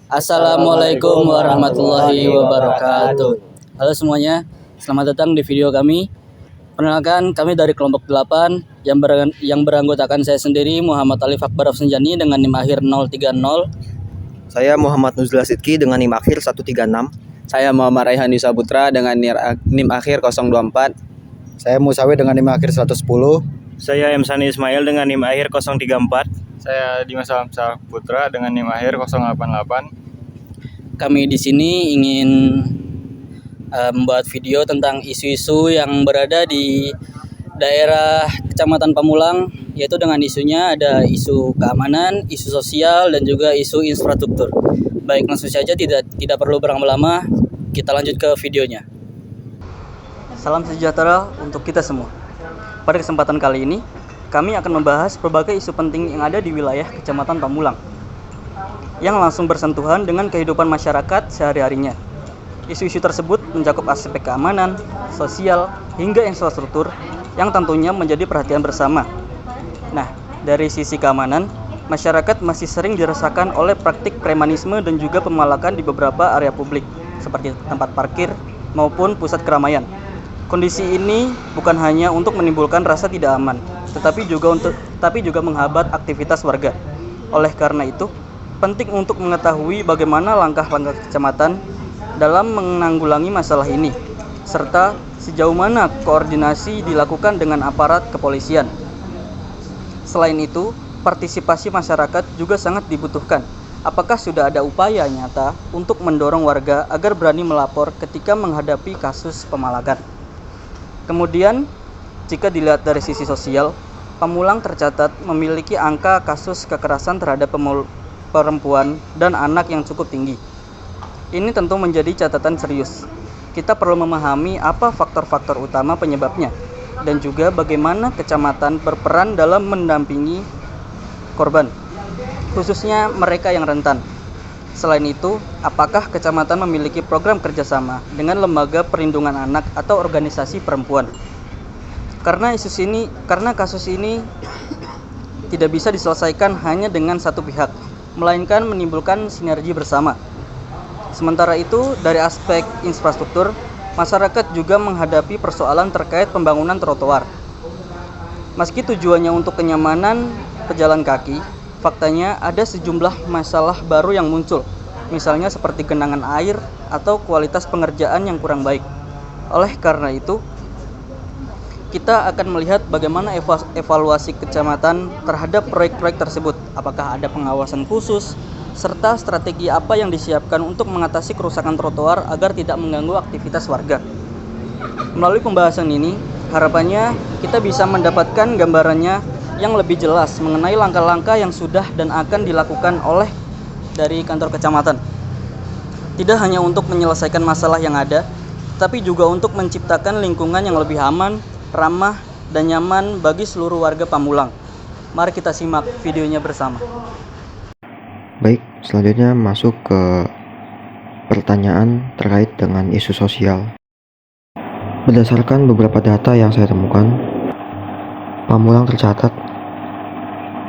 Assalamualaikum warahmatullahi wabarakatuh. Halo semuanya, selamat datang di video kami. Perkenalkan, kami dari kelompok 8 yang beranggotakan saya sendiri Muhammad Alif Akbar Afsanjani dengan NIM akhir 030. Saya Muhammad Nuzul Sidki dengan NIM akhir 136. Saya Muhammad Raihan Yusaputra dengan NIM akhir 024. Saya Musawi dengan NIM akhir 110. Saya Emsani Ismail dengan NIM akhir 034. Saya Dimas Alamsyah Putra dengan NIM akhir 088. Kami di sini ingin membuat video tentang isu-isu yang berada di daerah Kecamatan Pamulang, yaitu dengan isunya ada isu keamanan, isu sosial, dan juga isu infrastruktur. Baik, langsung saja tidak perlu berlama-lama, kita lanjut ke videonya. Salam sejahtera untuk kita semua. Pada kesempatan kali ini, kami akan membahas berbagai isu penting yang ada di wilayah Kecamatan Pamulang, yang langsung bersentuhan dengan kehidupan masyarakat sehari-harinya. Isu-isu tersebut mencakup aspek keamanan, sosial, hingga infrastruktur yang tentunya menjadi perhatian bersama. Nah, dari sisi keamanan, masyarakat masih sering dirasakan oleh praktik premanisme dan juga pemalakan di beberapa area publik, seperti tempat parkir maupun pusat keramaian. Kondisi ini bukan hanya untuk menimbulkan rasa tidak aman, tetapi juga menghambat aktivitas warga. Oleh karena itu, penting untuk mengetahui bagaimana langkah-langkah kecamatan dalam menanggulangi masalah ini, serta sejauh mana koordinasi dilakukan dengan aparat kepolisian. Selain itu, partisipasi masyarakat juga sangat dibutuhkan. Apakah sudah ada upaya nyata untuk mendorong warga agar berani melapor ketika menghadapi kasus pemalakan? Kemudian, jika dilihat dari sisi sosial, Pamulang tercatat memiliki angka kasus kekerasan terhadap perempuan dan anak yang cukup tinggi. Ini tentu menjadi catatan serius. Kita perlu memahami apa faktor-faktor utama penyebabnya, dan juga bagaimana kecamatan berperan dalam mendampingi korban, khususnya mereka yang rentan. Selain itu, apakah kecamatan memiliki program kerjasama dengan lembaga perlindungan anak atau organisasi perempuan? Karena kasus ini tidak bisa diselesaikan hanya dengan satu pihak, melainkan menimbulkan sinergi bersama. Sementara itu, dari aspek infrastruktur, masyarakat juga menghadapi persoalan terkait pembangunan trotoar. Meski tujuannya untuk kenyamanan pejalan kaki, faktanya ada sejumlah masalah baru yang muncul, misalnya seperti genangan air atau kualitas pengerjaan yang kurang baik. Oleh karena itu, kita akan melihat bagaimana evaluasi kecamatan terhadap proyek-proyek tersebut, apakah ada pengawasan khusus, serta strategi apa yang disiapkan untuk mengatasi kerusakan trotoar agar tidak mengganggu aktivitas warga. Melalui pembahasan ini, harapannya kita bisa mendapatkan gambarannya yang lebih jelas mengenai langkah-langkah yang sudah dan akan dilakukan oleh dari kantor kecamatan. Tidak hanya untuk menyelesaikan masalah yang ada, tapi juga untuk menciptakan lingkungan yang lebih aman, ramah, dan nyaman bagi seluruh warga Pamulang. Mari kita simak videonya bersama. Baik, selanjutnya masuk ke pertanyaan terkait dengan isu sosial. Berdasarkan beberapa data yang saya temukan, Pamulang tercatat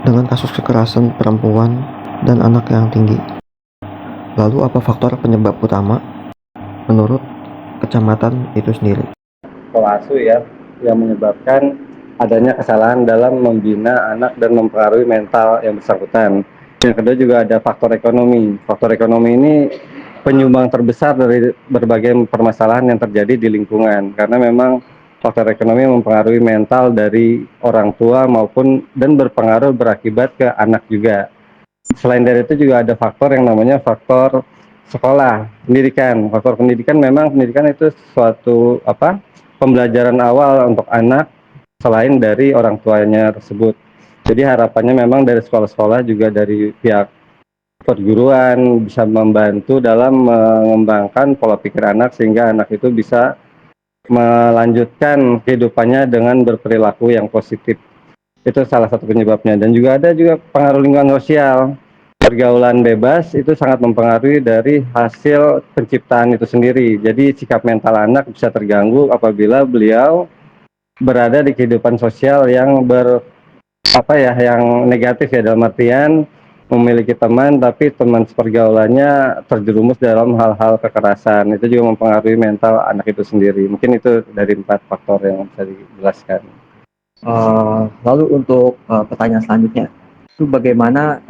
dengan kasus kekerasan perempuan dan anak yang tinggi. Lalu apa faktor penyebab utama menurut kecamatan itu sendiri? Pola asuh ya, yang menyebabkan adanya kesalahan dalam membina anak dan mempengaruhi mental yang bersangkutan. Yang kedua juga ada faktor ekonomi. Faktor ekonomi ini penyumbang terbesar dari berbagai permasalahan yang terjadi di lingkungan, karena memang faktor ekonomi mempengaruhi mental dari orang tua dan berakibat ke anak juga. Selain dari itu juga ada faktor yang namanya faktor sekolah, pendidikan. Faktor pendidikan itu suatu pembelajaran awal untuk anak selain dari orang tuanya tersebut. Jadi harapannya memang dari sekolah-sekolah juga dari pihak perguruan bisa membantu dalam mengembangkan pola pikir anak sehingga anak itu bisa melanjutkan kehidupannya dengan berperilaku yang positif. Itu salah satu penyebabnya. Dan juga ada pengaruh lingkungan sosial. Pergaulan bebas itu sangat mempengaruhi dari hasil penciptaan itu sendiri. Jadi sikap mental anak bisa terganggu apabila beliau berada di kehidupan sosial yang yang negatif ya, dalam artian memiliki teman tapi teman sepergaulannya terjerumus dalam hal-hal kekerasan. Itu juga mempengaruhi mental anak itu sendiri. Mungkin itu dari 4 faktor yang bisa dijelaskan. Lalu untuk pertanyaan selanjutnya, itu bagaimana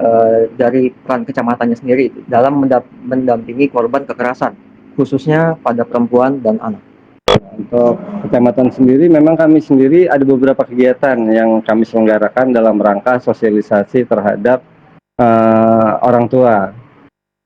dari peran kecamatannya sendiri dalam mendampingi korban kekerasan, khususnya pada perempuan dan anak? Untuk kecamatan sendiri, memang kami sendiri ada beberapa kegiatan yang kami selenggarakan dalam rangka sosialisasi terhadap orang tua,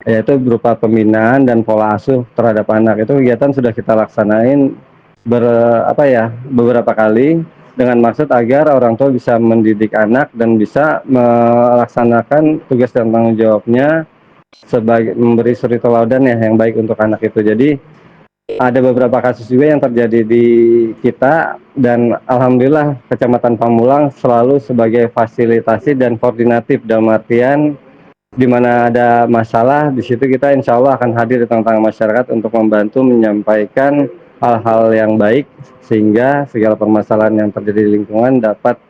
yaitu berupa pembinaan dan pola asuh terhadap anak. Itu kegiatan sudah kita laksanain beberapa kali dengan maksud agar orang tua bisa mendidik anak dan bisa melaksanakan tugas dan tanggung jawabnya sebagai memberi suri teladan ya yang baik untuk anak itu. Jadi ada beberapa kasus juga yang terjadi di kita dan alhamdulillah Kecamatan Pamulang selalu sebagai fasilitasi dan koordinatif, dalam artian di mana ada masalah di situ kita insya Allah akan hadir di tengah-tengah masyarakat untuk membantu menyampaikan hal-hal yang baik sehingga segala permasalahan yang terjadi di lingkungan dapat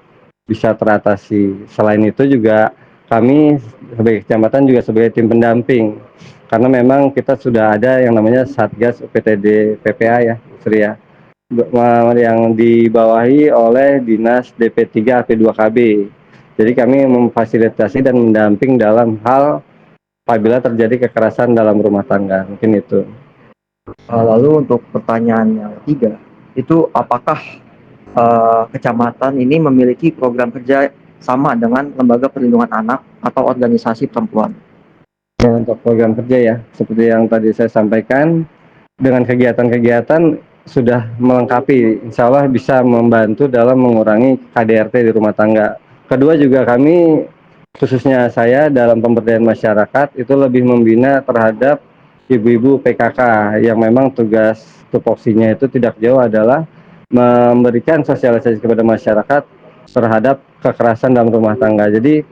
bisa teratasi. Selain itu juga kami sebagai kecamatan juga sebagai tim pendamping, karena memang kita sudah ada yang namanya Satgas UPTD PPA ya, Sri ya, yang dibawahi oleh Dinas DP3 AP2KB. Jadi kami memfasilitasi dan mendamping dalam hal apabila terjadi kekerasan dalam rumah tangga. Mungkin itu. Lalu untuk pertanyaan yang ketiga, itu apakah kecamatan ini memiliki program kerja sama dengan lembaga perlindungan anak atau organisasi perempuan? Ya, untuk program kerja ya, seperti yang tadi saya sampaikan, dengan kegiatan-kegiatan sudah melengkapi, insya Allah bisa membantu dalam mengurangi KDRT di rumah tangga. Kedua juga kami, khususnya saya dalam pemberdayaan masyarakat, itu lebih membina terhadap ibu-ibu PKK yang memang tugas tupoksinya itu tidak jauh adalah memberikan sosialisasi kepada masyarakat terhadap kekerasan dalam rumah tangga. Jadi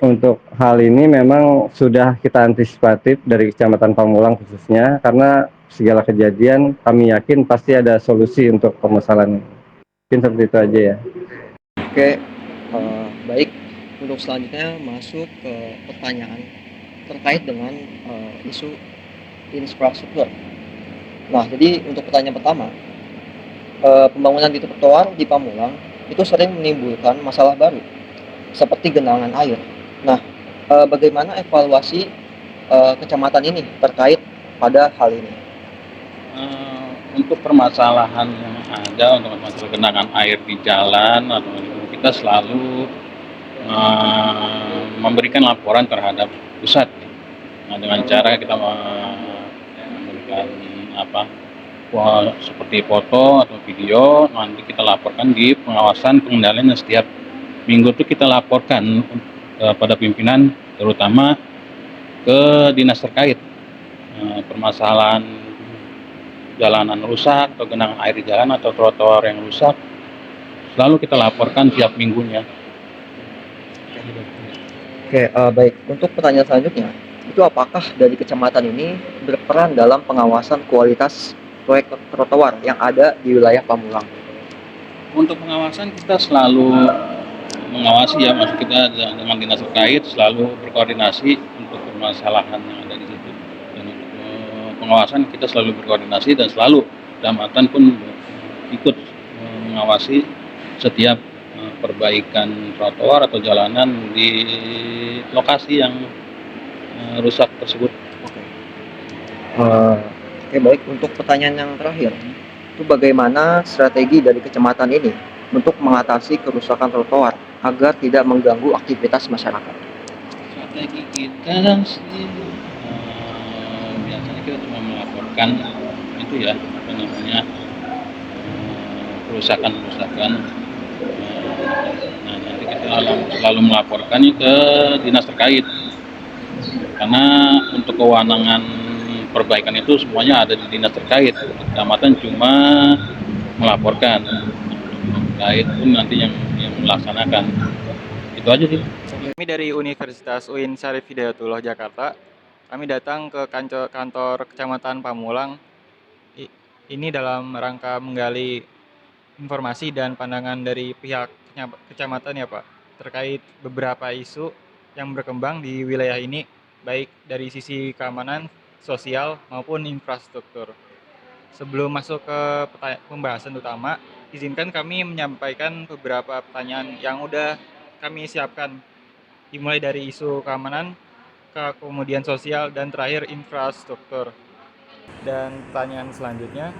untuk hal ini memang sudah kita antisipatif dari Kecamatan Pamulang khususnya, karena segala kejadian kami yakin pasti ada solusi untuk permasalahan ini. Mungkin seperti itu aja ya. Oke, baik. Untuk selanjutnya masuk ke pertanyaan terkait dengan isu infrastruktur. Nah, jadi untuk pertanyaan pertama, pembangunan di trotoar di Pamulang itu sering menimbulkan masalah baru, seperti genangan air. Nah, bagaimana evaluasi kecamatan ini terkait pada hal ini? Untuk permasalahan yang ada untuk masalah genangan air di jalan atau kita selalu memberikan laporan terhadap pusat. Nah, dengan cara kita memberikan seperti foto atau video, nanti kita laporkan di pengawasan pengendalian yang setiap minggu itu kita laporkan pada pimpinan, terutama ke dinas terkait. Permasalahan jalanan rusak atau genangan air di jalan atau trotoar yang rusak selalu kita laporkan tiap minggunya. Oke, baik. Untuk pertanyaan selanjutnya, itu apakah dari kecamatan ini berperan dalam pengawasan kualitas proyek trotoar yang ada di wilayah Pamulang? Untuk pengawasan kita selalu mengawasi ya, maksud kita dengan dinas terkait selalu berkoordinasi untuk permasalahan yang ada di situ. Dan untuk pengawasan kita selalu berkoordinasi dan selalu kecamatan pun ikut mengawasi setiap perbaikan trotoar atau jalanan di lokasi yang rusak tersebut. Oke, baik. Untuk pertanyaan yang terakhir, itu bagaimana strategi dari kecamatan ini untuk mengatasi kerusakan trotoar agar tidak mengganggu aktivitas masyarakat? Strategi kita sih biasanya kita cuma melaporkan itu ya, apa namanya, kerusakan-kerusakan. Nah, nanti kita selalu melaporkannya ke dinas terkait, karena untuk kewenangan perbaikan itu semuanya ada di dinas terkait. Kecamatan cuma melaporkan, terkait pun nanti yang melaksanakan. Itu aja sih. Kami dari Universitas UIN Syarif Hidayatullah Jakarta. Kami datang ke kantor Kecamatan Pamulang. Ini dalam rangka menggali informasi dan pandangan dari pihak kecamatan ya Pak, terkait beberapa isu yang berkembang di wilayah ini, baik dari sisi keamanan, sosial, maupun infrastruktur. Sebelum masuk ke pembahasan utama, izinkan kami menyampaikan beberapa pertanyaan yang udah kami siapkan, dimulai dari isu keamanan, kemudian sosial, dan terakhir infrastruktur. Dan pertanyaan selanjutnya,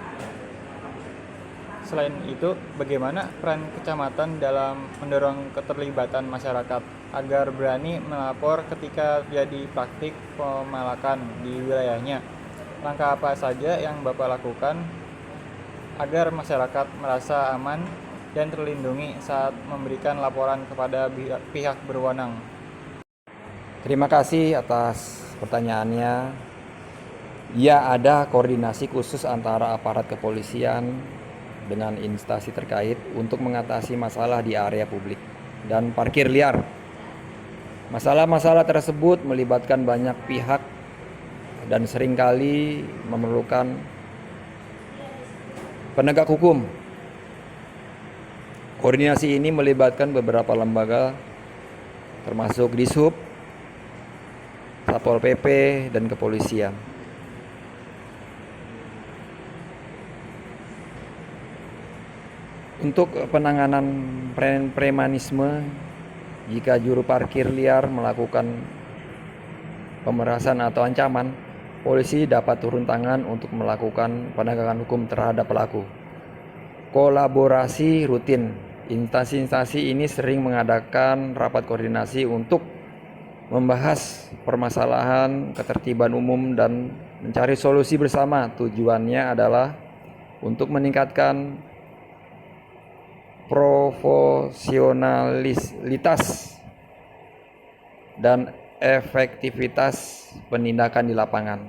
selain itu, bagaimana peran kecamatan dalam mendorong keterlibatan masyarakat agar berani melapor ketika terjadi praktik pemalakan di wilayahnya? Langkah apa saja yang Bapak lakukan agar masyarakat merasa aman dan terlindungi saat memberikan laporan kepada pihak berwenang? Terima kasih atas pertanyaannya. Ya, ada koordinasi khusus antara aparat kepolisian dengan instansi terkait untuk mengatasi masalah di area publik dan parkir liar. Masalah-masalah tersebut melibatkan banyak pihak dan seringkali memerlukan penegak hukum. Koordinasi ini melibatkan beberapa lembaga termasuk Dishub, Satpol PP, dan kepolisian. Untuk penanganan premanisme, jika juru parkir liar melakukan pemerasan atau ancaman, polisi dapat turun tangan untuk melakukan penegakan hukum terhadap pelaku. Kolaborasi rutin. Instansi-instansi ini sering mengadakan rapat koordinasi untuk membahas permasalahan ketertiban umum dan mencari solusi bersama. Tujuannya adalah untuk meningkatkan profesionalitas dan efektivitas penindakan di lapangan.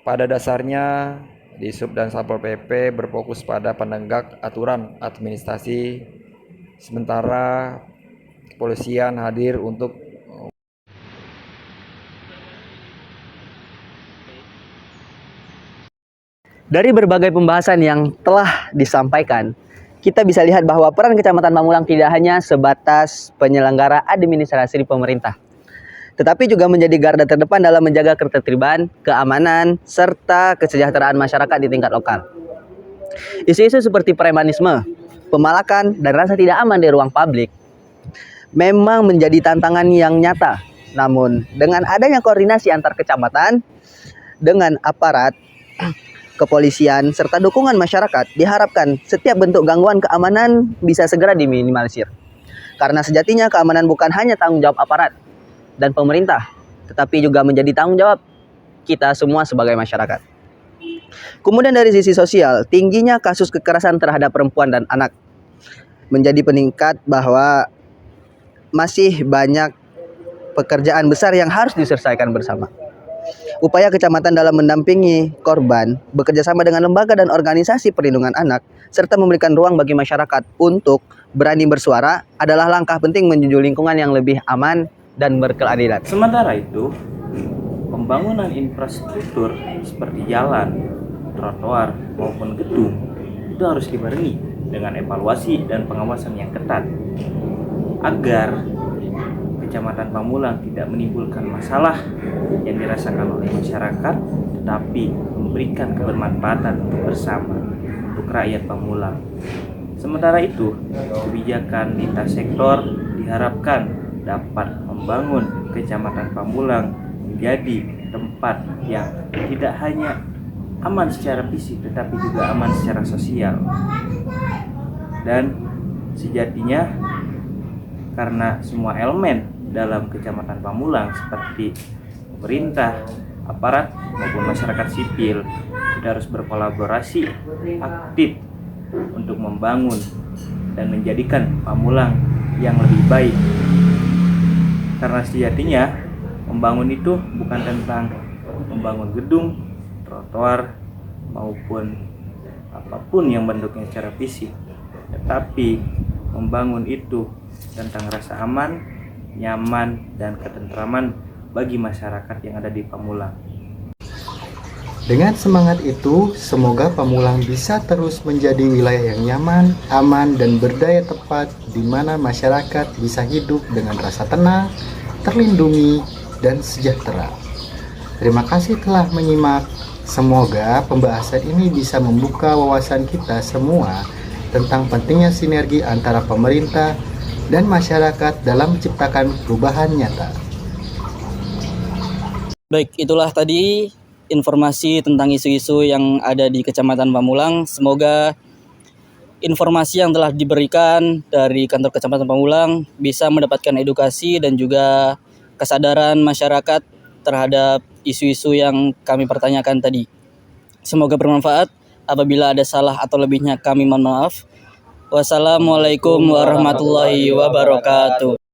Pada dasarnya, Dishub dan Satpol PP berfokus pada penegak aturan administrasi, sementara kepolisian hadir untuk Dari berbagai pembahasan yang telah disampaikan, kita bisa lihat bahwa peran Kecamatan Pamulang tidak hanya sebatas penyelenggara administrasi di pemerintah, tetapi juga menjadi garda terdepan dalam menjaga ketertiban, keamanan, serta kesejahteraan masyarakat di tingkat lokal. Isu-isu seperti premanisme, pemalakan, dan rasa tidak aman di ruang publik memang menjadi tantangan yang nyata. Namun, dengan adanya koordinasi antar kecamatan dengan aparat kepolisian serta dukungan masyarakat, diharapkan setiap bentuk gangguan keamanan bisa segera diminimalisir. Karena sejatinya keamanan bukan hanya tanggung jawab aparat dan pemerintah, tetapi juga menjadi tanggung jawab kita semua sebagai masyarakat. Kemudian dari sisi sosial, tingginya kasus kekerasan terhadap perempuan dan anak menjadi peningkat bahwa masih banyak pekerjaan besar yang harus diselesaikan bersama. Upaya kecamatan dalam mendampingi korban, bekerjasama dengan lembaga dan organisasi perlindungan anak, serta memberikan ruang bagi masyarakat untuk berani bersuara adalah langkah penting menuju lingkungan yang lebih aman dan berkeadilan. Sementara itu, pembangunan infrastruktur seperti jalan, trotoar, maupun gedung itu harus dibarengi dengan evaluasi dan pengawasan yang ketat agar Kecamatan Pamulang tidak menimbulkan masalah yang dirasakan oleh masyarakat, tetapi memberikan kebermanfaatan untuk bersama, untuk rakyat Pamulang. Sementara itu, kebijakan lintas sektor diharapkan dapat membangun Kecamatan Pamulang menjadi tempat yang tidak hanya aman secara fisik, tetapi juga aman secara sosial. Dan sejatinya, karena semua elemen dalam Kecamatan Pamulang seperti pemerintah, aparat maupun masyarakat sipil, kita harus berkolaborasi aktif untuk membangun dan menjadikan Pamulang yang lebih baik. Karena sejatinya membangun itu bukan tentang membangun gedung, trotoar maupun apapun yang bentuknya secara fisik, tetapi membangun itu tentang rasa aman, nyaman, dan ketentraman bagi masyarakat yang ada di Pamulang. Dengan semangat itu, semoga Pamulang bisa terus menjadi wilayah yang nyaman, aman, dan berdaya tepat di mana masyarakat bisa hidup dengan rasa tenang, terlindungi, dan sejahtera. Terima kasih telah menyimak. Semoga pembahasan ini bisa membuka wawasan kita semua tentang pentingnya sinergi antara pemerintah dan masyarakat dalam menciptakan perubahan nyata. Baik, itulah tadi informasi tentang isu-isu yang ada di Kecamatan Pamulang. Semoga informasi yang telah diberikan dari kantor Kecamatan Pamulang bisa mendapatkan edukasi dan juga kesadaran masyarakat terhadap isu-isu yang kami pertanyakan tadi. Semoga bermanfaat. Apabila ada salah atau lebihnya kami mohon maaf. Wassalamualaikum warahmatullahi wabarakatuh.